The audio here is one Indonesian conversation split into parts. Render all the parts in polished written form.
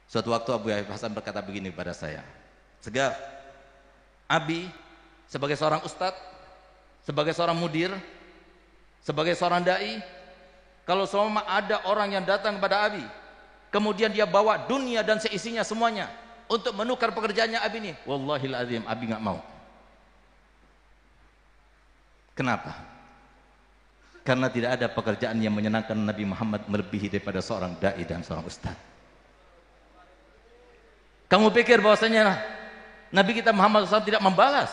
Suatu waktu Abu Habib Hasan berkata begini pada saya, Segaf, Abi sebagai seorang ustadz, sebagai seorang mudir, sebagai seorang dai, kalau selama ada orang yang datang kepada Abi, kemudian dia bawa dunia dan seisinya semuanya untuk menukar pekerjaannya Abi ini, wallahil azim Abi nggak mau. Kenapa? Karena tidak ada pekerjaan yang menyenangkan Nabi Muhammad melebihi daripada seorang dai dan seorang ustadz. Kamu pikir bahwasanya Nabi kita Muhammad SAW tidak membalas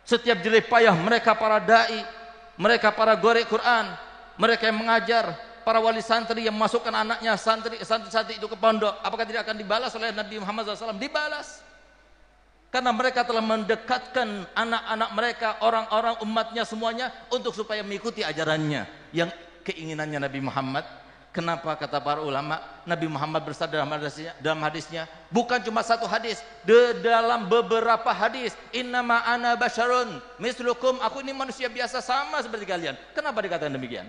setiap jerih payah mereka para dai, mereka para gori Quran, mereka yang mengajar, para wali santri yang memasukkan anaknya santri-santri itu ke pondok? Apakah tidak akan dibalas oleh Nabi Muhammad SAW? Dibalas, karena mereka telah mendekatkan anak-anak mereka, orang-orang umatnya semuanya untuk supaya mengikuti ajarannya yang keinginannya Nabi Muhammad. Kenapa kata para ulama Nabi Muhammad bersabda dalam hadisnya, bukan cuma satu hadis, dalam beberapa hadis, innama ana basyarun mislukum, aku ini manusia biasa sama seperti kalian. Kenapa dikatakan demikian?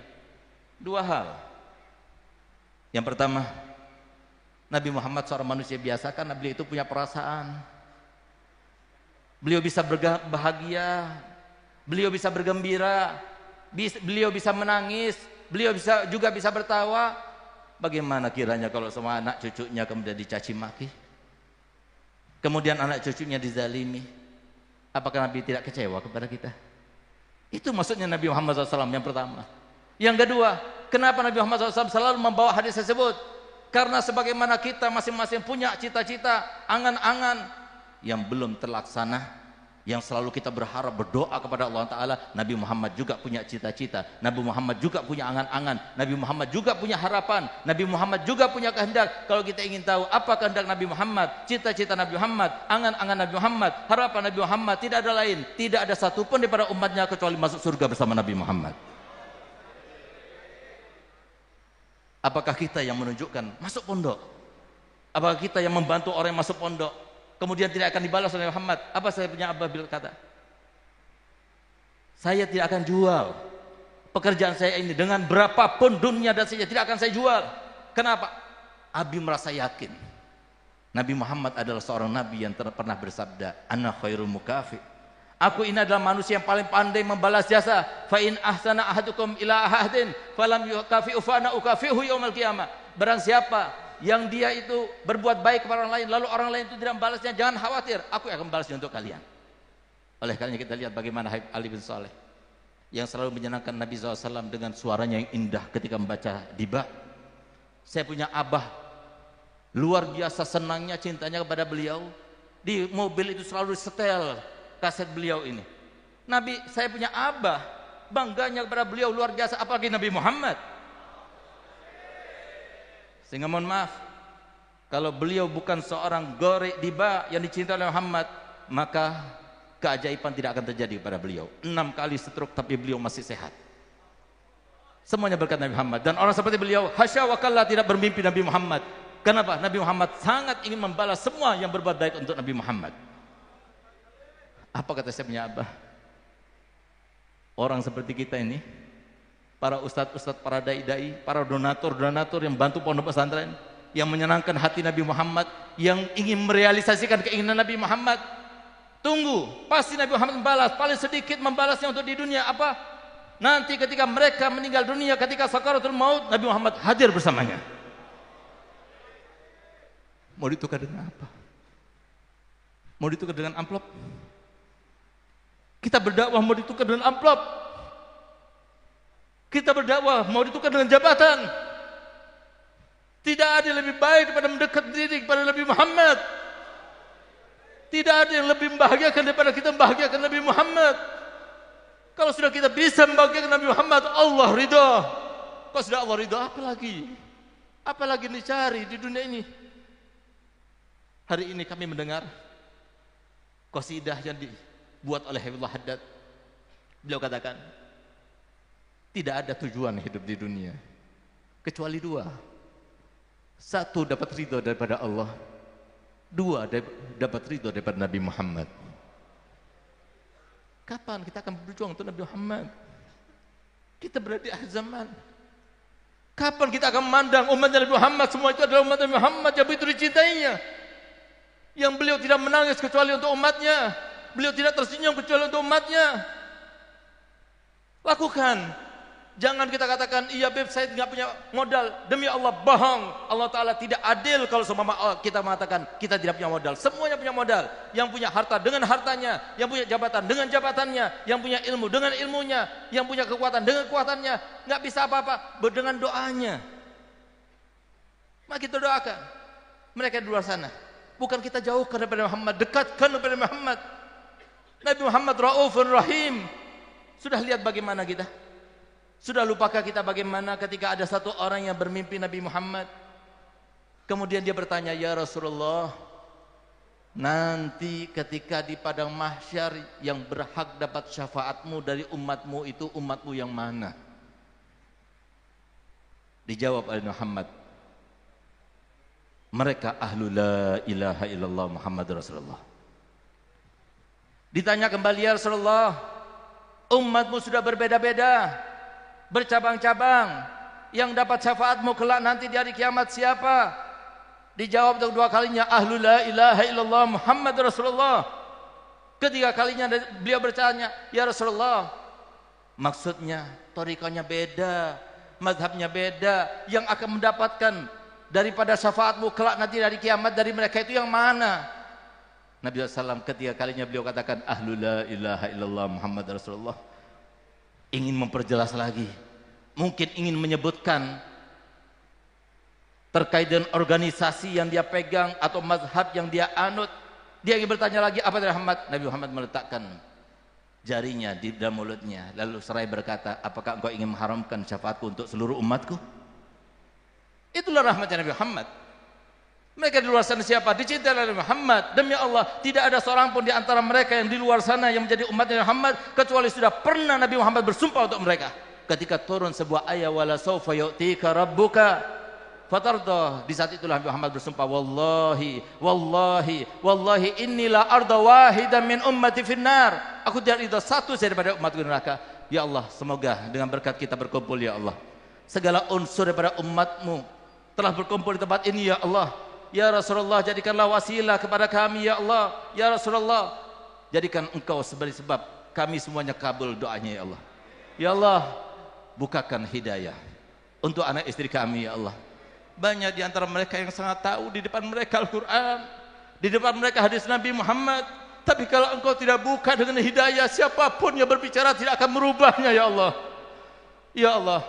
Dua hal. Yang pertama, Nabi Muhammad seorang manusia biasa karena beliau itu punya perasaan. Beliau bisa berbahagia, beliau bisa bergembira, beliau bisa menangis, beliau juga bisa bertawa. Bagaimana kiranya kalau semua anak cucunya kemudian dicaci maki, kemudian anak cucunya dizalimi? Apakah Nabi tidak kecewa kepada kita? Itu maksudnya Nabi Muhammad SAW yang pertama. Yang kedua, kenapa Nabi Muhammad SAW selalu membawa hadis tersebut? Karena sebagaimana kita masing-masing punya cita-cita, angan-angan yang belum terlaksana, yang selalu kita berharap berdoa kepada Allah Ta'ala, Nabi Muhammad juga punya cita-cita, Nabi Muhammad juga punya angan-angan, Nabi Muhammad juga punya harapan, Nabi Muhammad juga punya kehendak. Kalau kita ingin tahu apa kehendak Nabi Muhammad, cita-cita Nabi Muhammad, angan-angan Nabi Muhammad, harapan Nabi Muhammad, tidak ada lain, tidak ada satupun daripada umatnya kecuali masuk surga bersama Nabi Muhammad. Apakah kita yang menunjukkan masuk pondok? Apakah kita yang membantu orang yang masuk pondok kemudian tidak akan dibalas oleh Muhammad? Apa saya punya Abah berkata, saya tidak akan jual pekerjaan saya ini dengan berapapun dunia dan saja, tidak akan saya jual. Kenapa? Abi merasa yakin Nabi Muhammad adalah seorang nabi yang pernah bersabda, ana khairul mukafi, aku ini adalah manusia yang paling pandai membalas jasa. Fa in ahsana ahadukum ila ahadin falam yukafi'u fa ana ukafi'hu yaumil qiyamah. Barang siapa yang dia itu berbuat baik kepada orang lain, lalu orang lain itu tidak membalasnya, jangan khawatir, aku akan membalasnya untuk kalian. Oleh karena kita lihat bagaimana Habib Ali bin Saleh yang selalu menyenangkan Nabi SAW dengan suaranya yang indah ketika membaca diba. Saya punya abah, luar biasa senangnya, cintanya kepada beliau. Di mobil itu selalu setel kaset beliau ini. Nabi, saya punya abah, bangganya kepada beliau luar biasa, apalagi Nabi Muhammad. Sehingga mohon maaf, kalau beliau bukan seorang gori diba yang dicintai oleh Muhammad, maka keajaiban tidak akan terjadi pada beliau. 6 kali stroke tapi beliau masih sehat. Semuanya berkat Nabi Muhammad. Dan orang seperti beliau, hasya wa kalla, tidak bermimpi Nabi Muhammad. Kenapa? Nabi Muhammad sangat ingin membalas semua yang berbuat baik untuk Nabi Muhammad. Apa kata saya punya abah? Orang seperti kita ini, para ustadz-ustadz, para dai-dai, para donatur-donatur yang bantu pondok pesantren, yang menyenangkan hati Nabi Muhammad, yang ingin merealisasikan keinginan Nabi Muhammad, tunggu, pasti Nabi Muhammad membalas. Paling sedikit membalasnya untuk di dunia apa? Nanti ketika mereka meninggal dunia, ketika sakaratul maut, Nabi Muhammad hadir bersamanya. Mau ditukar dengan apa? Mau ditukar dengan amplop? Kita berdakwah mau ditukar dengan amplop? Kita berdakwah mau ditukar dengan jabatan? Tidak ada yang lebih baik daripada mendekat diri kepada Nabi Muhammad. Tidak ada yang lebih membahagiakan daripada kita membahagiakan Nabi Muhammad. Kalau sudah kita bisa membahagiakan Nabi Muhammad, Allah ridha. Kalau sudah Allah ridha, apa lagi? Apa lagi dicari di dunia ini? Hari ini kami mendengar qasidah yang dibuat oleh Habibullah Haddad. Beliau katakan, tidak ada tujuan hidup di dunia kecuali 2. 1, dapat ridho daripada Allah. 2, dapat ridho daripada Nabi Muhammad. Kapan kita akan berjuang untuk Nabi Muhammad? Kita berada di akhir zaman. Kapan kita akan memandang umat Nabi Muhammad semua itu adalah umat Nabi Muhammad yang begitu dicintainya, yang beliau tidak menangis kecuali untuk umatnya, beliau tidak tersenyum kecuali untuk umatnya. Lakukan. Jangan kita katakan, iya Beb saya tidak punya modal. Demi Allah bohong. Allah Ta'ala tidak adil kalau kita mengatakan kita tidak punya modal. Semuanya punya modal. Yang punya harta dengan hartanya, yang punya jabatan dengan jabatannya, yang punya ilmu dengan ilmunya, yang punya kekuatan dengan kekuatannya. Nggak bisa apa-apa dengan doanya. Mari kita doakan mereka di luar sana. Bukan kita jauhkan daripada Muhammad, dekatkan daripada Muhammad. Nabi Muhammad Raufur Rahim. Sudah lihat bagaimana kita? Sudah lupakah kita bagaimana ketika ada satu orang yang bermimpi Nabi Muhammad, kemudian dia bertanya, ya Rasulullah, nanti ketika di padang mahsyar yang berhak dapat syafaatmu dari umatmu itu umatmu yang mana? Dijawab oleh Muhammad, mereka ahlu la ilaha illallah Muhammad Rasulullah. Ditanya kembali, ya Rasulullah, umatmu sudah berbeda-beda, bercabang-cabang, yang dapat syafaatmu kelak nanti di hari kiamat siapa? Dijawab untuk dua kalinya, ahlu la ilaha illallah Muhammad Rasulullah. Ketiga kalinya beliau bertanya, ya Rasulullah, maksudnya thariqahnya beda, mazhabnya beda, yang akan mendapatkan daripada syafaatmu kelak nanti dari kiamat dari mereka itu yang mana? Nabi SAW ketiga kalinya beliau katakan, ahlu la ilaha illallah Muhammad Rasulullah. Ingin memperjelas lagi, mungkin ingin menyebutkan terkait dengan organisasi yang dia pegang atau mazhab yang dia anut. Dia ingin bertanya lagi, apa dari Muhammad? Nabi Muhammad meletakkan jarinya di dalam mulutnya, lalu seraya berkata, apakah engkau ingin mengharamkan syafaatku untuk seluruh umatku? Itulah rahmatnya Nabi Muhammad. Mereka di luar sana siapa? Dicintai oleh Muhammad. Demi Allah, tidak ada seorang pun di antara mereka yang di luar sana yang menjadi umatnya Muhammad kecuali sudah pernah Nabi Muhammad bersumpah untuk mereka. Ketika turun sebuah ayat, wala sawfa yu'tika rabbuka fatardah, di saat itulah Nabi Muhammad bersumpah, wallahi wallahi wallahi innila arda wahidan min ummati finnar. Aku tidak ridha satu saja daripada umatku di neraka. Ya Allah, semoga dengan berkat kita berkumpul ya Allah, segala unsur daripada umatmu telah berkumpul di tempat ini ya Allah. Ya Rasulullah, jadikanlah wasilah kepada kami ya Allah. Ya Rasulullah, jadikan engkau sebagai sebab kami semuanya kabul doanya ya Allah. Ya Allah, bukakan hidayah untuk anak istri kami ya Allah. Banyak di antara mereka yang sangat tahu, di depan mereka Al-Quran, di depan mereka hadis Nabi Muhammad, tapi kalau engkau tidak buka dengan hidayah, siapapun yang berbicara tidak akan merubahnya ya Allah. Ya Allah,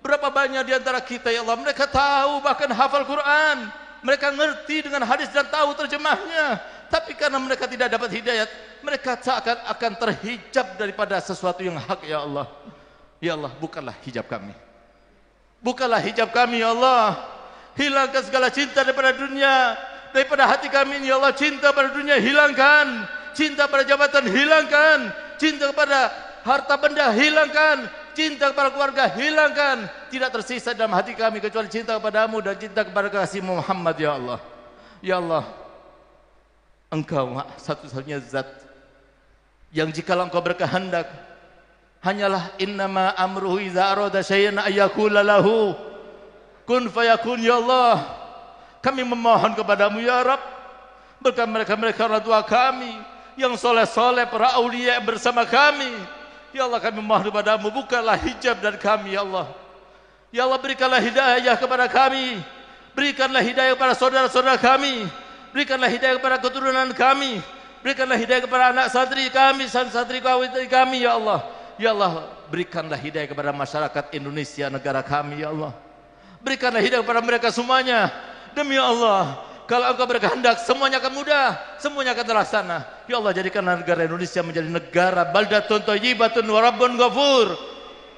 berapa banyak di antara kita ya Allah, mereka tahu bahkan hafal Quran, mereka ngerti dengan hadis dan tahu terjemahnya, tapi karena mereka tidak dapat hidayat, mereka akan terhijab daripada sesuatu yang hak ya Allah. Ya Allah, bukalah hijab kami, bukalah hijab kami ya Allah. Hilangkan segala cinta daripada dunia, daripada hati kami ya Allah. Cinta pada dunia hilangkan, cinta pada jabatan hilangkan, cinta kepada harta benda hilangkan, cinta kepada keluarga hilangkan. Tidak tersisa dalam hati kami kecuali cinta kepadamu dan cinta kepada kasih-Mu Muhammad ya Allah. Ya Allah, Engkau satu-satunya zat yang jikalau Engkau berkehendak, hanyalah innama amruhu iza arada syai'an ayyakula lahu kun fayakun ya Allah. Kami memohon kepadamu ya Rabb, berkat mereka orang tua kami yang soleh-soleh, para aulia bersama kami ya Allah. Kami memohon kepadamu, bukalah hijab dari kami ya Allah. Ya Allah, berikanlah hidayah kepada kami, berikanlah hidayah kepada saudara-saudara kami, berikanlah hidayah kepada keturunan kami, berikanlah hidayah kepada anak santri kami, santri kami ya Allah. Ya Allah, berikanlah hidayah kepada masyarakat Indonesia, negara kami ya Allah. Berikanlah hidayah kepada mereka semuanya. Demi Allah, kalau Engkau berkehendak, semuanya akan mudah, semuanya akan terlaksana. Ya Allah, jadikanlah negara Indonesia menjadi negara baldatun thayyibatun wa rabbun ghafur.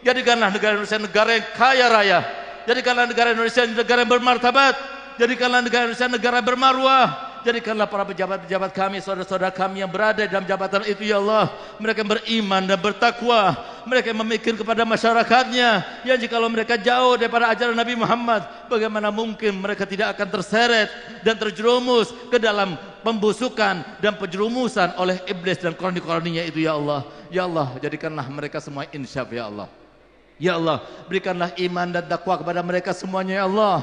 Jadikanlah negara Indonesia negara yang kaya raya. Jadikanlah negara Indonesia negara yang bermartabat. Jadikanlah negara Indonesia negara yang bermarwah. Jadikanlah para pejabat-pejabat kami, saudara-saudara kami yang berada dalam jabatan itu ya Allah, mereka yang beriman dan bertakwa, mereka yang memikir kepada masyarakatnya, yang jikalau mereka jauh daripada ajaran Nabi Muhammad, bagaimana mungkin mereka tidak akan terseret dan terjerumus ke dalam pembusukan dan penjerumusan oleh iblis dan koloni-koloninya itu ya Allah. Ya Allah, jadikanlah mereka semua insyaf ya Allah. Ya Allah, berikanlah iman dan takwa kepada mereka semuanya ya Allah.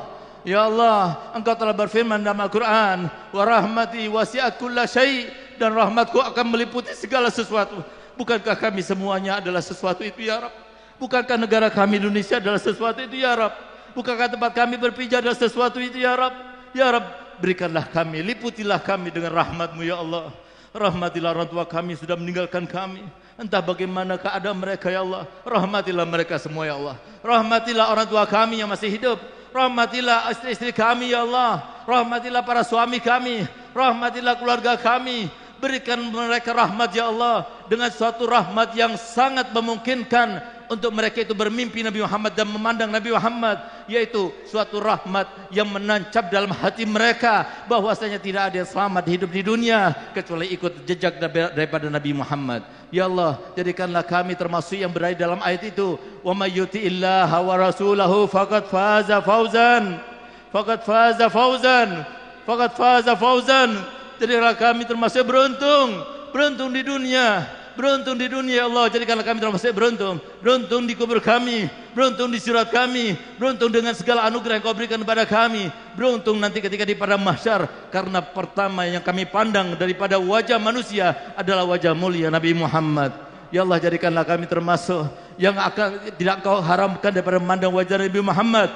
Ya Allah, Engkau telah berfirman dalam Al-Quran, wa rahmati wasi'at kulla syai', dan rahmatku akan meliputi segala sesuatu. Bukankah kami semuanya adalah sesuatu itu ya Rab? Bukankah negara kami Indonesia adalah sesuatu itu ya Rab? Bukankah tempat kami berpijak adalah sesuatu itu ya Rab? Ya Rab, berikanlah kami, liputilah kami dengan rahmat-Mu ya Allah. Rahmatilah orang tua kami sudah meninggalkan kami. Entah bagaimana keadaan mereka ya Allah. Rahmatilah mereka semua ya Allah. Rahmatilah orang tua kami yang masih hidup. Rahmatilah istri-istri kami ya Allah. Rahmatilah para suami kami. Rahmatilah keluarga kami. Berikan mereka rahmat ya Allah, dengan suatu rahmat yang sangat memungkinkan untuk mereka itu bermimpi Nabi Muhammad dan memandang Nabi Muhammad, yaitu suatu rahmat yang menancap dalam hati mereka bahwasanya tidak ada yang selamat hidup di dunia kecuali ikut jejak daripada Nabi Muhammad. Ya Allah, jadikanlah kami termasuk yang berada dalam ayat itu, wa may yuti'illaha wa rasulahu faqad faza fauzan, faqad faza fauzan, faqad faza fauzan. Jadikanlah kami termasuk beruntung, beruntung di dunia, beruntung di dunia ya Allah. Jadikanlah kami termasuk beruntung, beruntung di kubur kami, beruntung di surat kami, beruntung dengan segala anugerah yang Kau berikan kepada kami, beruntung nanti ketika di padang mahsyar, karena pertama yang kami pandang daripada wajah manusia adalah wajah mulia Nabi Muhammad. Ya Allah, jadikanlah kami termasuk yang akan tidak Kau haramkan daripada memandang wajah Nabi Muhammad,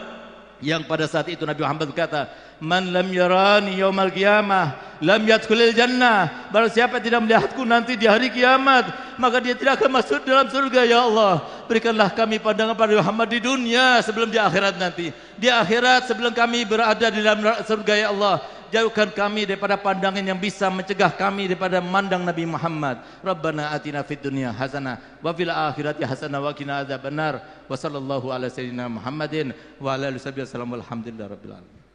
yang pada saat itu Nabi Muhammad berkata, man lam yarani yaumal qiyamah lam yadkhulil jannah. Barang siapa tidak melihatku nanti di hari kiamat, maka dia tidak akan masuk dalam surga ya Allah. Berikanlah kami pandangan pada Muhammad di dunia sebelum di akhirat nanti. Di akhirat sebelum kami berada di dalam surga ya Allah. Jauhkan kami daripada pandangan yang bisa mencegah kami daripada memandang Nabi Muhammad. Rabbana atina fid dunya hasanah wa fil akhirati hasanah wa qina adzabannar. Wa sallallahu ala sayyidina Muhammadin wa ala alihi wasallam. Walhamdulillahirabbil alamin.